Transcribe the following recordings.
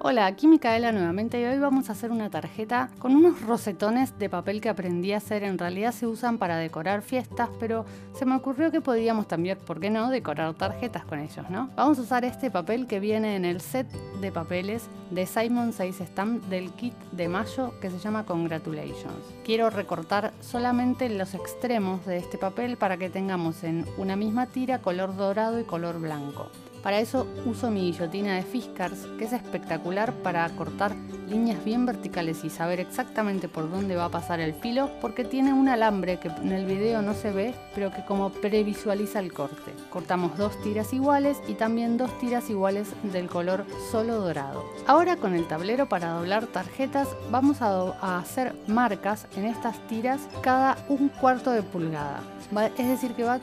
Hola, aquí Micaela nuevamente y hoy vamos a hacer una tarjeta con unos rosetones de papel que aprendí a hacer. En realidad se usan para decorar fiestas, pero se me ocurrió que podíamos también, ¿por qué no?, decorar tarjetas con ellos, ¿no? Vamos a usar este papel que viene en el set de papeles de Simon Says Stamp del kit de mayo que se llama Congratulations. Quiero recortar solamente los extremos de este papel para que tengamos en una misma tira color dorado y color blanco. Para eso uso mi guillotina de Fiskars, que es espectacular para cortar líneas bien verticales y saber exactamente por dónde va a pasar el filo, porque tiene un alambre que en el video no se ve, pero que como previsualiza el corte. Cortamos 2 tiras iguales y también 2 tiras iguales del color solo dorado. Ahora con el tablero para doblar tarjetas vamos a hacer marcas en estas tiras cada 1/4 de pulgada. Es decir que va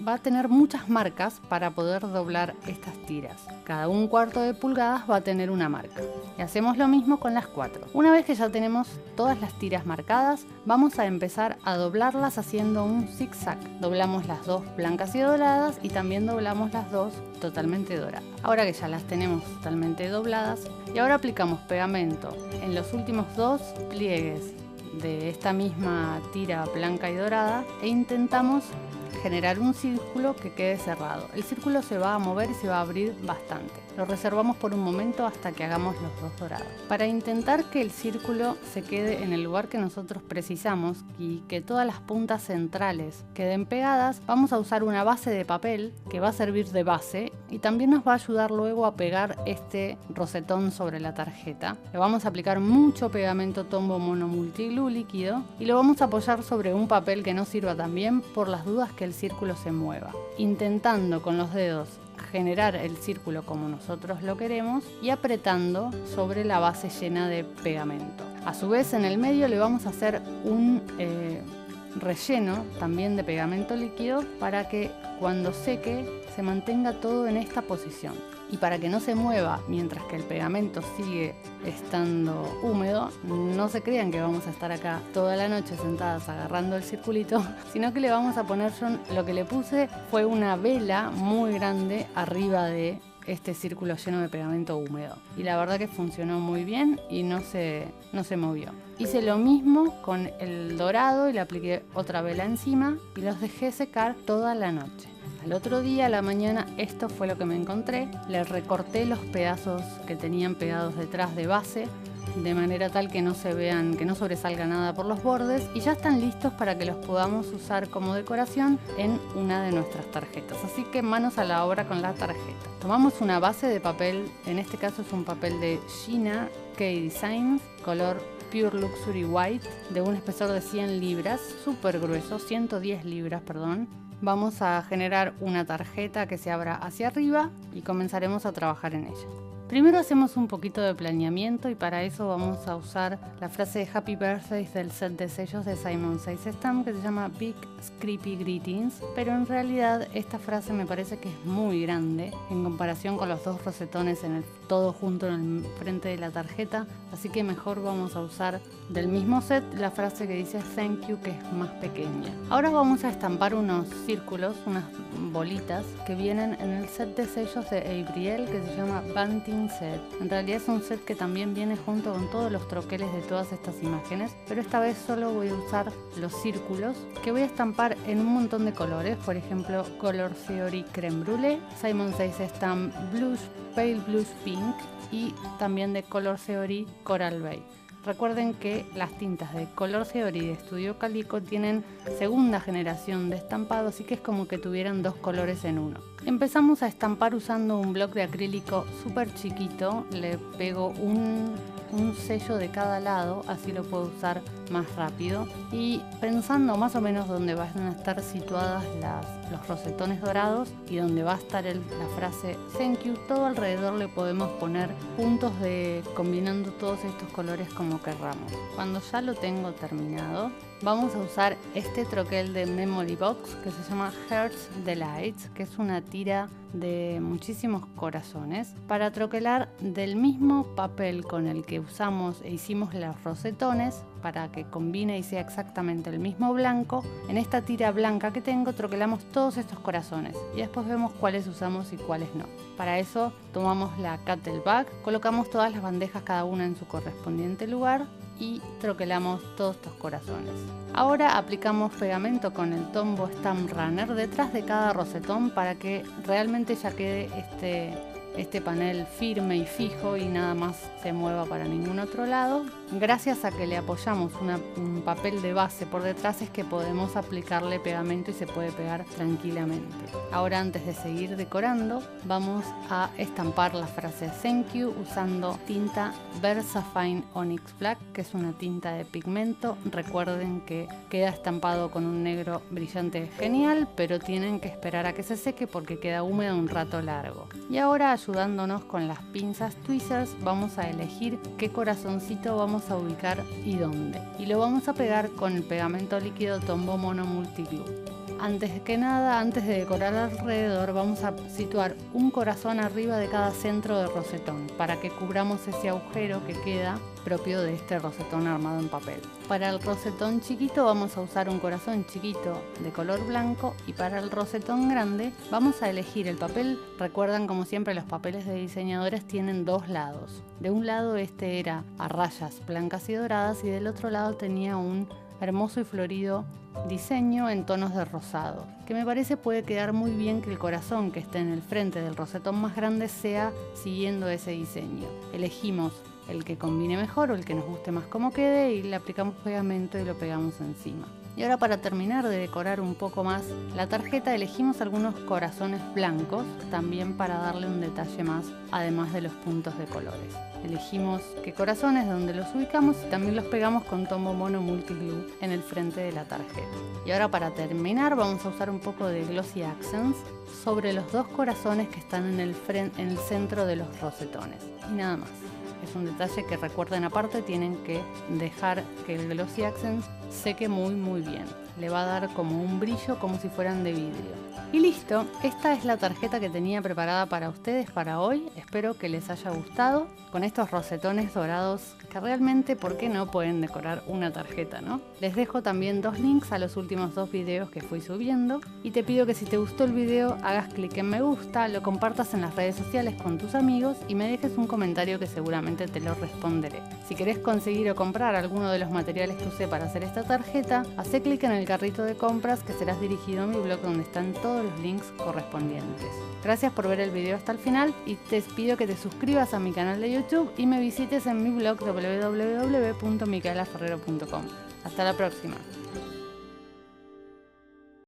a tener muchas marcas para poder doblar estas tiras. Cada 1/4 de pulgadas va a tener una marca. Y hacemos lo mismo con las 4. Una vez que ya tenemos todas las tiras marcadas, vamos a empezar a doblarlas haciendo un zigzag. Doblamos las 2 blancas y doradas y también doblamos las 2 totalmente doradas. Ahora que ya las tenemos totalmente dobladas, y ahora aplicamos pegamento en los últimos 2 pliegues de esta misma tira blanca y dorada e intentamos generar un círculo que quede cerrado. El círculo se va a mover y se va a abrir bastante. Lo reservamos por un momento hasta que hagamos los 2 dorados. Para intentar que el círculo se quede en el lugar que nosotros precisamos y que todas las puntas centrales queden pegadas, vamos a usar una base de papel que va a servir de base y también nos va a ayudar luego a pegar este rosetón sobre la tarjeta. Le vamos a aplicar mucho pegamento Tombow Mono Multiglue líquido y lo vamos a apoyar sobre un papel que no sirva tan bien por las dudas que el círculo se mueva, intentando con los dedos generar el círculo como nosotros lo queremos y apretando sobre la base llena de pegamento. A su vez en el medio le vamos a hacer un relleno también de pegamento líquido para que cuando seque se mantenga todo en esta posición. Y para que no se mueva mientras que el pegamento sigue estando húmedo, no se crean que vamos a estar acá toda la noche sentadas agarrando el circulito, sino que le vamos a poner, yo lo que le puse fue una vela muy grande arriba de este círculo lleno de pegamento húmedo. Y la verdad que funcionó muy bien y no se movió. Hice lo mismo con el dorado y le apliqué otra vela encima y los dejé secar toda la noche. Al otro día, a la mañana, esto fue lo que me encontré. Le recorté los pedazos que tenían pegados detrás de base, de manera tal que no se vean, que no sobresalga nada por los bordes, y ya están listos para que los podamos usar como decoración en una de nuestras tarjetas. Así que manos a la obra con la tarjeta. Tomamos una base de papel, en este caso es un papel de Gina K Designs, color Pure Luxury White, de un espesor de 100 libras, súper grueso, 110 libras, perdón. Vamos a generar una tarjeta que se abra hacia arriba y comenzaremos a trabajar en ella. Primero hacemos un poquito de planeamiento y para eso vamos a usar la frase de Happy Birthday del set de sellos de Simon Says Stamp que se llama Big Scrappy Greetings, pero en realidad esta frase me parece que es muy grande en comparación con los 2 rosetones todo junto en el frente de la tarjeta, así que mejor vamos a usar del mismo set la frase que dice Thank you, que es más pequeña. Ahora vamos a estampar unos círculos, unas bolitas que vienen en el set de sellos de Abriel que se llama Bunting Set. En realidad es un set que también viene junto con todos los troqueles de todas estas imágenes, pero esta vez solo voy a usar los círculos que voy a estampar en un montón de colores, por ejemplo Color Theory Creme Brulee, Simon Says Stamp Blush, Pale Blush Pink y también de Color Theory Coral Bay. Recuerden que las tintas de Color Theory y de Studio Calico tienen segunda generación de estampado, así que es como que tuvieran 2 colores en uno. Empezamos a estampar usando un bloc de acrílico súper chiquito, le pego un sello de cada lado, así lo puedo usar más rápido, y pensando más o menos dónde van a estar situadas los rosetones dorados y donde va a estar la frase Thank you, todo alrededor le podemos poner puntos combinando todos estos colores como querramos. Cuando ya lo tengo terminado, vamos a usar este troquel de Memory Box que se llama Hearts Delights, que es una tira de muchísimos corazones para troquelar del mismo papel con el que usamos e hicimos los rosetones, para que combine y sea exactamente el mismo blanco. En esta tira blanca que tengo troquelamos todos estos corazones y después vemos cuáles usamos y cuáles no. Para eso tomamos la Cattle Bag, colocamos todas las bandejas cada una en su correspondiente lugar y troquelamos todos estos corazones. Ahora aplicamos pegamento con el Tombow Stamp Runner detrás de cada rosetón para que realmente ya quede este panel firme y fijo y nada más se mueva para ningún otro lado. Gracias a que le apoyamos un papel de base por detrás es que podemos aplicarle pegamento y se puede pegar tranquilamente. Ahora, antes de seguir decorando, vamos a estampar la frase Thank you usando tinta VersaFine Onyx Black, que es una tinta de pigmento. Recuerden que queda estampado con un negro brillante genial, pero tienen que esperar a que se seque porque queda húmedo un rato largo. Y ahora, ayudándonos con las pinzas tweezers, vamos a elegir qué corazoncito vamos a ubicar y dónde. Y lo vamos a pegar con el pegamento líquido Tombow Mono Multi Glue. Antes que nada, antes de decorar alrededor, vamos a situar un corazón arriba de cada centro de rosetón para que cubramos ese agujero que queda propio de este rosetón armado en papel. Para el rosetón chiquito vamos a usar un corazón chiquito de color blanco y para el rosetón grande vamos a elegir el papel. Recuerdan, como siempre, los papeles de diseñadores tienen dos lados. De un lado este era a rayas blancas y doradas y del otro lado tenía un hermoso y florido diseño en tonos de rosado, que me parece puede quedar muy bien que el corazón que esté en el frente del rosetón más grande sea siguiendo ese diseño. Elegimos el que combine mejor o el que nos guste más cómo quede y le aplicamos pegamento y lo pegamos encima. Y ahora, para terminar de decorar un poco más la tarjeta, elegimos algunos corazones blancos también para darle un detalle más, además de los puntos de colores. Elegimos qué corazones, donde los ubicamos y también los pegamos con Tombow Mono Multi Glue en el frente de la tarjeta. Y ahora, para terminar, vamos a usar un poco de Glossy Accents sobre los dos corazones que están en el centro de los rosetones. Y nada más. Es un detalle que, recuerden, aparte tienen que dejar que el Glossy Accents seque muy bien. Le va a dar como un brillo como si fueran de vidrio. Y listo, esta es la tarjeta que tenía preparada para ustedes para hoy. Espero que les haya gustado con estos rosetones dorados que realmente, ¿por qué no pueden decorar una tarjeta, no? Les dejo también dos links a los últimos dos videos que fui subiendo y te pido que si te gustó el video hagas clic en me gusta, lo compartas en las redes sociales con tus amigos y me dejes un comentario que seguramente te lo responderé. Si querés conseguir o comprar alguno de los materiales que usé para hacer esta tarjeta, hacé clic en el carrito de compras que serás dirigido a mi blog donde están todos los links correspondientes. Gracias por ver el video hasta el final y te pido que te suscribas a mi canal de YouTube y me visites en mi blog www.micaelaferrero.com. Hasta la próxima.